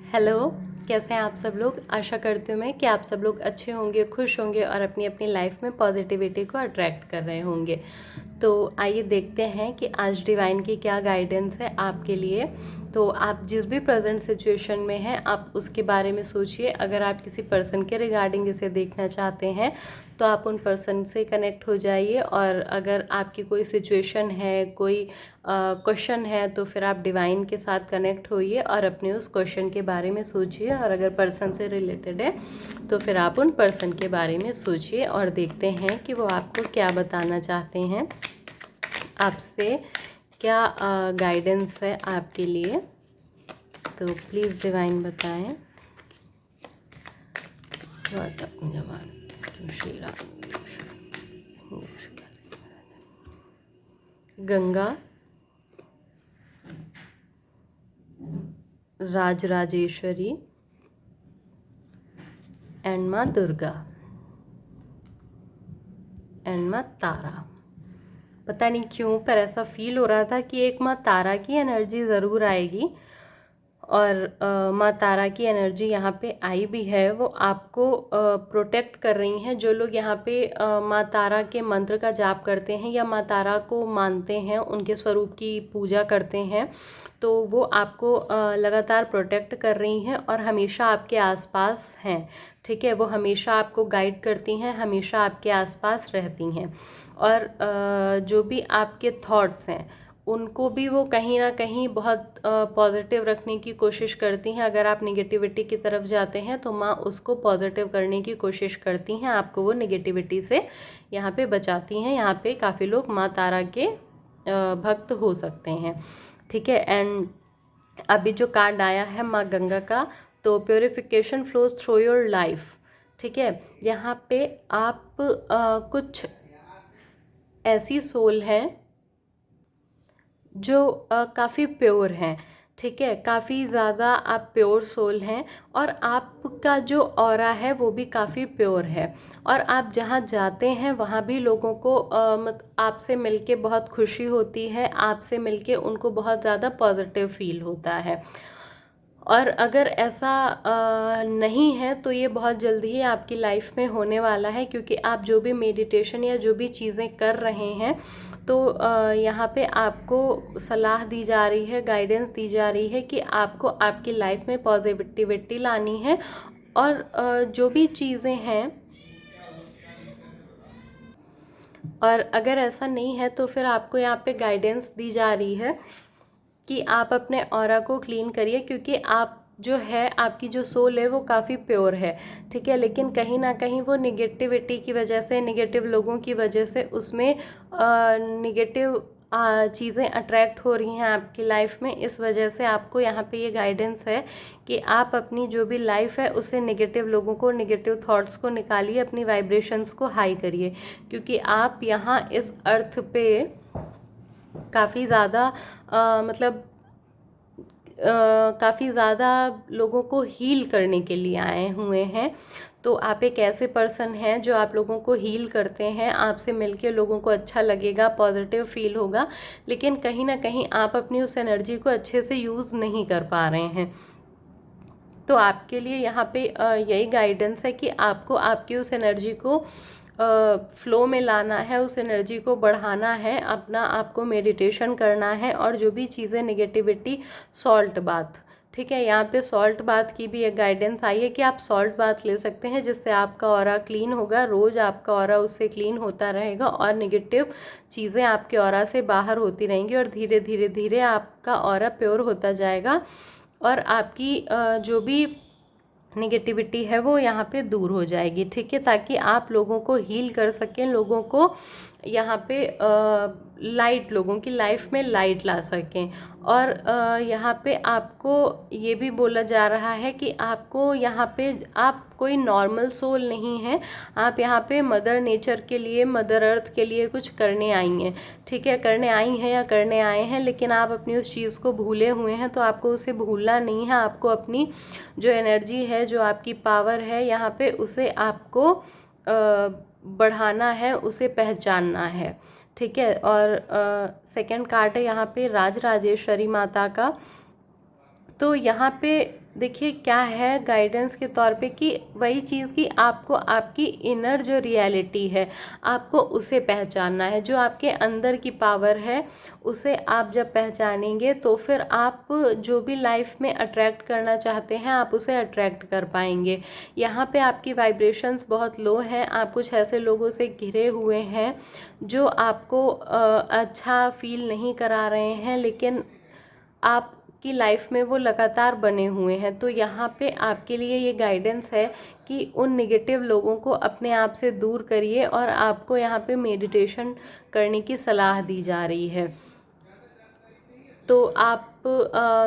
Hello, कैसे हैं आप सब लोग। आशा करती हूँ मैं कि आप सब लोग अच्छे होंगे, खुश होंगे और अपनी अपनी लाइफ में पॉजिटिविटी को अट्रैक्ट कर रहे होंगे। तो आइए देखते हैं कि आज डिवाइन की क्या गाइडेंस है आपके लिए। तो आप जिस भी प्रेजेंट सिचुएशन में हैं आप उसके बारे में सोचिए। अगर आप किसी पर्सन के रिगार्डिंग इसे देखना चाहते हैं तो आप उन पर्सन से कनेक्ट हो जाइए, और अगर आपकी कोई सिचुएशन है, कोई क्वेश्चन है, तो फिर आप डिवाइन के साथ कनेक्ट होइए और अपने उस क्वेश्चन के बारे में सोचिए। और अगर पर्सन से रिलेटेड है तो फिर आप उन पर्सन के बारे में सोचिए और देखते हैं कि वो आपको क्या बताना चाहते हैं, आपसे क्या गाइडेंस है आपके लिए। तो प्लीज़ डिवाइन बताएं। गंगा, राजराजेश्वरी एंड माँ दुर्गा एंड माँ तारा। पता नहीं क्यों पर ऐसा फील हो रहा था कि एक माँ तारा की एनर्जी ज़रूर आएगी, और माँ तारा की एनर्जी यहाँ पे आई भी है। वो आपको प्रोटेक्ट कर रही हैं। जो लोग यहाँ पे माँ तारा के मंत्र का जाप करते हैं या माँ तारा को मानते हैं, उनके स्वरूप की पूजा करते हैं, तो वो आपको लगातार प्रोटेक्ट कर रही हैं और हमेशा आपके आसपास हैं। ठीक है, वो हमेशा आपको गाइड करती हैं, हमेशा आपके आसपास रहती हैं। और जो भी आपके थॉट्स हैं उनको भी वो कहीं ना कहीं बहुत पॉजिटिव रखने की कोशिश करती हैं। अगर आप नेगेटिविटी की तरफ जाते हैं तो माँ उसको पॉजिटिव करने की कोशिश करती हैं, आपको वो नेगेटिविटी से यहाँ पे बचाती हैं। यहाँ पे काफ़ी लोग माँ तारा के भक्त हो सकते हैं। ठीक है, एंड अभी जो कार्ड आया है माँ गंगा का, तो purification flows through your life. ठीक है, यहाँ पे आप कुछ ऐसी सोल हैं जो काफ़ी प्योर हैं। ठीक है, काफ़ी ज़्यादा आप प्योर सोल हैं, और आपका जो ऑरा है वो भी काफ़ी प्योर है। और आप जहाँ जाते हैं वहाँ भी लोगों को आपसे मिलके बहुत खुशी होती है, आपसे मिलके उनको बहुत ज़्यादा पॉजिटिव फील होता है। और अगर ऐसा नहीं है तो ये बहुत जल्दी ही आपकी लाइफ में होने वाला है, क्योंकि आप जो भी मेडिटेशन या जो भी चीज़ें कर रहे हैं तो यहाँ पे आपको सलाह दी जा रही है, गाइडेंस दी जा रही है कि आपको आपकी लाइफ में पॉजिटिविटी लानी है। और जो भी चीज़ें हैं, और अगर ऐसा नहीं है तो फिर आपको यहाँ पे गाइडेंस दी जा रही है कि आप अपने ऑरा को क्लीन करिए, क्योंकि आप जो है, आपकी जो सोल है वो काफ़ी प्योर है। ठीक है, लेकिन कहीं ना कहीं वो निगेटिविटी की वजह से, निगेटिव लोगों की वजह से उसमें निगेटिव चीज़ें अट्रैक्ट हो रही हैं आपकी लाइफ में। इस वजह से आपको यहाँ पे ये गाइडेंस है कि आप अपनी जो भी लाइफ है उससे निगेटिव लोगों को, निगेटिव थॉट्स को निकालिए, अपनी वाइब्रेशंस को हाई करिए, क्योंकि आप यहाँ इस अर्थ पे काफ़ी ज़्यादा मतलब काफ़ी ज़्यादा लोगों को हील करने के लिए आए हुए हैं। तो आप एक ऐसे पर्सन हैं जो आप लोगों को हील करते हैं। आपसे मिलके लोगों को अच्छा लगेगा, पॉजिटिव फील होगा, लेकिन कहीं ना कहीं आप अपनी उस एनर्जी को अच्छे से यूज़ नहीं कर पा रहे हैं। तो आपके लिए यहाँ पे यही गाइडेंस है कि आपको आपकी उस एनर्जी को फ्लो में लाना है, उस एनर्जी को बढ़ाना है, अपना आपको मेडिटेशन करना है। और जो भी चीज़ें नेगेटिविटी, सॉल्ट बाथ, ठीक है, यहाँ पे सॉल्ट बाथ की भी एक गाइडेंस आई है कि आप सॉल्ट बाथ ले सकते हैं, जिससे आपका ऑरा क्लीन होगा। रोज़ आपका ऑरा उससे क्लीन होता रहेगा और नेगेटिव चीज़ें आपके ऑरा से बाहर होती रहेंगी, और धीरे धीरे धीरे आपका ऑरा प्योर होता जाएगा, और आपकी जो भी निगेटिविटी है वो यहाँ पे दूर हो जाएगी। ठीक है, ताकि आप लोगों को हील कर सकें, लोगों को यहाँ पे लाइट, लोगों की लाइफ में लाइट ला सकें। और यहाँ पे आपको ये भी बोला जा रहा है कि आपको यहाँ पे, आप कोई नॉर्मल सोल नहीं है, आप यहाँ पे मदर नेचर के लिए, मदर अर्थ के लिए कुछ करने आई हैं। ठीक है, करने आई हैं या करने आए हैं, लेकिन आप अपनी उस चीज़ को भूले हुए हैं, तो आपको उसे भूलना नहीं है। आपको अपनी जो एनर्जी है, जो आपकी पावर है यहाँ पे, उसे आपको बढ़ाना है, उसे पहचानना है। ठीक है, और सेकंड कार्ड है यहाँ पे राज राजेश्वरी माता का। तो यहाँ पे देखिए क्या है गाइडेंस के तौर पे कि वही चीज़ कि आपको आपकी इनर जो रियलिटी है आपको उसे पहचानना है, जो आपके अंदर की पावर है उसे आप जब पहचानेंगे तो फिर आप जो भी लाइफ में अट्रैक्ट करना चाहते हैं आप उसे अट्रैक्ट कर पाएंगे। यहाँ पे आपकी वाइब्रेशंस बहुत लो हैं, आप कुछ ऐसे लोगों से घिरे हुए हैं जो आपको अच्छा फील नहीं करा रहे हैं, लेकिन आपकी लाइफ में वो लगातार बने हुए हैं। तो यहाँ पे आपके लिए ये गाइडेंस है कि उन निगेटिव लोगों को अपने आप से दूर करिए और आपको यहाँ पे मेडिटेशन करने की सलाह दी जा रही है। तो आप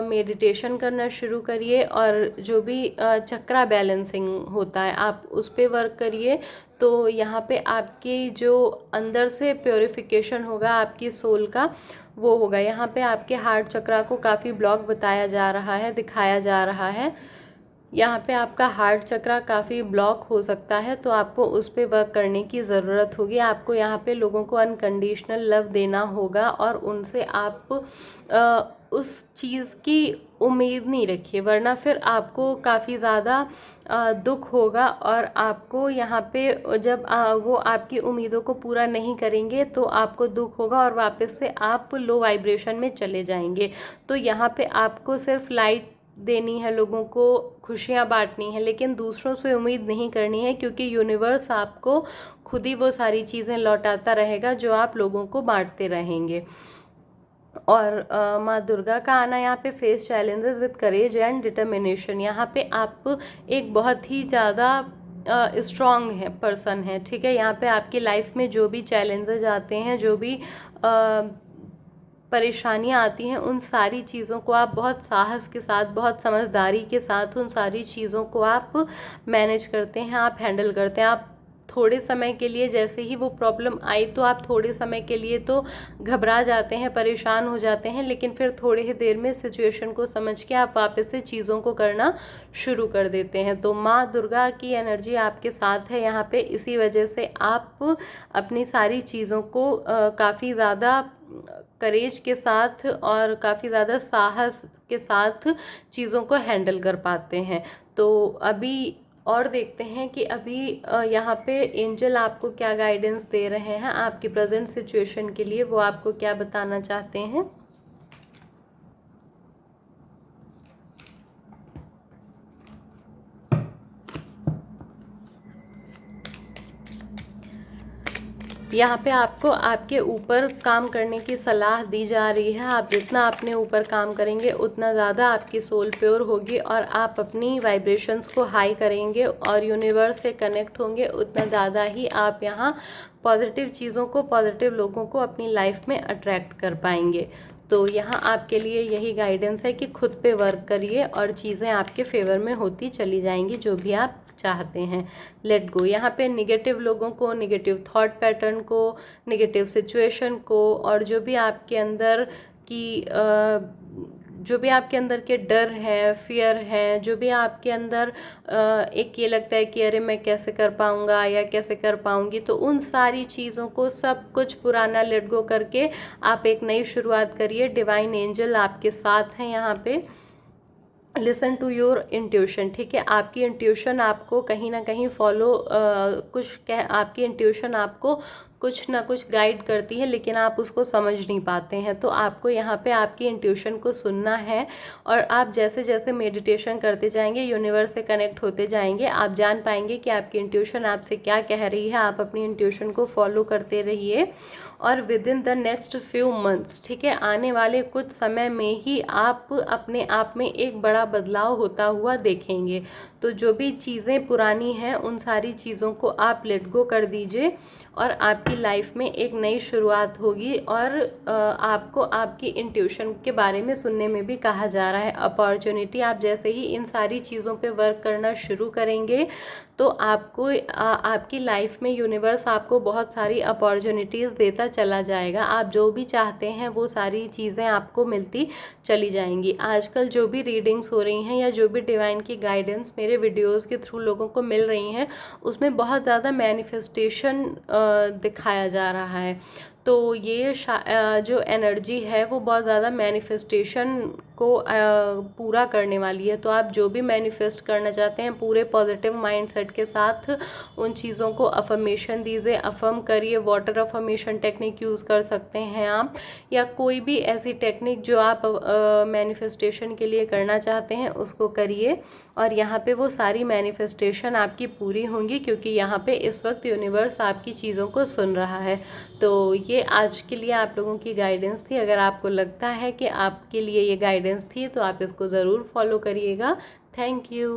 मेडिटेशन करना शुरू करिए और जो भी चक्रा बैलेंसिंग होता है आप उस पे वर्क करिए। तो यहाँ पे आपकी जो अंदर से प्योरिफिकेशन होगा आपकी सोल का वो होगा। यहाँ पे आपके हार्ट चक्रा को काफ़ी ब्लॉक बताया जा रहा है, दिखाया जा रहा है। यहाँ पे आपका हार्ट चक्रा काफ़ी ब्लॉक हो सकता है, तो आपको उस पे वर्क करने की ज़रूरत होगी। आपको यहाँ पे लोगों को अनकंडीशनल लव देना होगा और उनसे आप उस चीज़ की उम्मीद नहीं रखिए, वरना फिर आपको काफ़ी ज़्यादा दुख होगा और आपको यहाँ पे जब वो आपकी उम्मीदों को पूरा नहीं करेंगे तो आपको दुख होगा और वापस से आप लो वाइब्रेशन में चले जाएंगे। तो यहाँ पे आपको सिर्फ लाइट देनी है, लोगों को खुशियाँ बांटनी है, लेकिन दूसरों से उम्मीद नहीं करनी है, क्योंकि यूनिवर्स आपको खुद ही वो सारी चीज़ें लौटाता रहेगा जो आप लोगों को बांटते रहेंगे। और माँ दुर्गा का आना यहाँ पे face challenges with courage and determination. यहाँ पे आप एक बहुत ही ज़्यादा स्ट्रॉन्ग है पर्सन है, ठीक है। यहाँ पे आपकी लाइफ में जो भी चैलेंजेस आते हैं, जो भी परेशानियाँ आती हैं, उन सारी चीज़ों को आप बहुत साहस के साथ, बहुत समझदारी के साथ उन सारी चीज़ों को आप मैनेज करते हैं, आप हैंडल करते हैं। आप थोड़े समय के लिए जैसे ही वो प्रॉब्लम आई तो आप थोड़े समय के लिए तो घबरा जाते हैं, परेशान हो जाते हैं, लेकिन फिर थोड़े ही देर में सिचुएशन को समझ के आप वापस से चीज़ों को करना शुरू कर देते हैं। तो माँ दुर्गा की एनर्जी आपके साथ है यहाँ पे, इसी वजह से आप अपनी सारी चीज़ों को काफ़ी ज़्यादा करेज के साथ और काफ़ी ज़्यादा साहस के साथ चीज़ों को हैंडल कर पाते हैं। तो अभी और देखते हैं कि अभी यहाँ पे एंजल आपको क्या गाइडेंस दे रहे हैं आपकी प्रेजेंट सिचुएशन के लिए, वो आपको क्या बताना चाहते हैं। यहाँ पे आपको आपके ऊपर काम करने की सलाह दी जा रही है। आप जितना अपने ऊपर काम करेंगे उतना ज़्यादा आपकी सोल प्योर होगी और आप अपनी वाइब्रेशंस को हाई करेंगे और यूनिवर्स से कनेक्ट होंगे, उतना ज़्यादा ही आप यहाँ पॉजिटिव चीज़ों को, पॉजिटिव लोगों को अपनी लाइफ में अट्रैक्ट कर पाएंगे। तो यहाँ आपके लिए यही गाइडेंस है कि खुद पे वर्क करिए और चीज़ें आपके फेवर में होती चली जाएंगी, जो भी आप चाहते हैं। Let go. यहाँ पे निगेटिव लोगों को, निगेटिव थॉट पैटर्न को, निगेटिव सिचुएशन को और जो भी आपके अंदर की जो भी आपके अंदर के डर हैं, फियर हैं, जो भी आपके अंदर एक ये लगता है कि अरे मैं कैसे कर पाऊँगा या कैसे कर पाऊँगी, तो उन सारी चीज़ों को सब कुछ पुराना लेट गो करके आप एक नई शुरुआत करिए। डिवाइन एंजल आपके साथ हैं यहाँ पे। लिसन टू योर इंट्यूशन, ठीक है। आपकी इंट्यूशन आपको कहीं ना कहीं फॉलो आपकी इंट्यूशन आपको कुछ ना कुछ गाइड करती है, लेकिन आप उसको समझ नहीं पाते हैं। तो आपको यहाँ पे आपकी इंट्यूशन को सुनना है और आप जैसे जैसे मेडिटेशन करते जाएंगे, यूनिवर्स से कनेक्ट होते जाएंगे, आप जान पाएंगे कि आपकी इंट्यूशन आपसे क्या कह रही है। आप अपनी इंट्यूशन को फॉलो करते रहिए और with in the next few months, ठीक है, आने वाले कुछ समय में ही आप अपने आप में एक बड़ा बदलाव होता हुआ देखेंगे। तो जो भी चीज़ें पुरानी हैं उन सारी चीज़ों को आप लेट गो कर दीजिए और आपकी लाइफ में एक नई शुरुआत होगी। और आपको आपकी इंट्यूशन के बारे में सुनने में भी कहा जा रहा है अपॉर्चुनिटी। आप जैसे ही इन सारी चीज़ों पे वर्क करना शुरू करेंगे तो आपको आपकी लाइफ में यूनिवर्स आपको बहुत सारी अपॉर्चुनिटीज़ देता चला जाएगा। आप जो भी चाहते हैं वो सारी चीज़ें आपको मिलती चली जाएंगी। आजकल जो भी रीडिंग्स हो रही हैं या जो भी डिवाइन की गाइडेंस मेरे वीडियोस के थ्रू लोगों को मिल रही हैं, उसमें बहुत ज़्यादा मैनिफेस्टेशन दिखाया जा रहा है। तो ये जो एनर्जी है वो बहुत ज़्यादा मैनिफेस्टेशन को पूरा करने वाली है। तो आप जो भी मैनिफेस्ट करना चाहते हैं पूरे पॉजिटिव माइंडसेट के साथ उन चीज़ों को अफर्मेशन दीजिए, अफर्म करिए। वाटर अफर्मेशन टेक्निक यूज़ कर सकते हैं आप, या कोई भी ऐसी टेक्निक जो आप मैनिफेस्टेशन के लिए करना चाहते हैं उसको करिए, और यहाँ पे वो सारी मैनिफेस्टेशन आपकी पूरी होंगी, क्योंकि यहाँ पे इस वक्त यूनिवर्स आपकी चीज़ों को सुन रहा है। तो ये आज के लिए आप लोगों की गाइडेंस थी। अगर आपको लगता है कि आपके लिए ये गाइडेंस थी तो आप इसको ज़रूर फॉलो करिएगा। Thank you.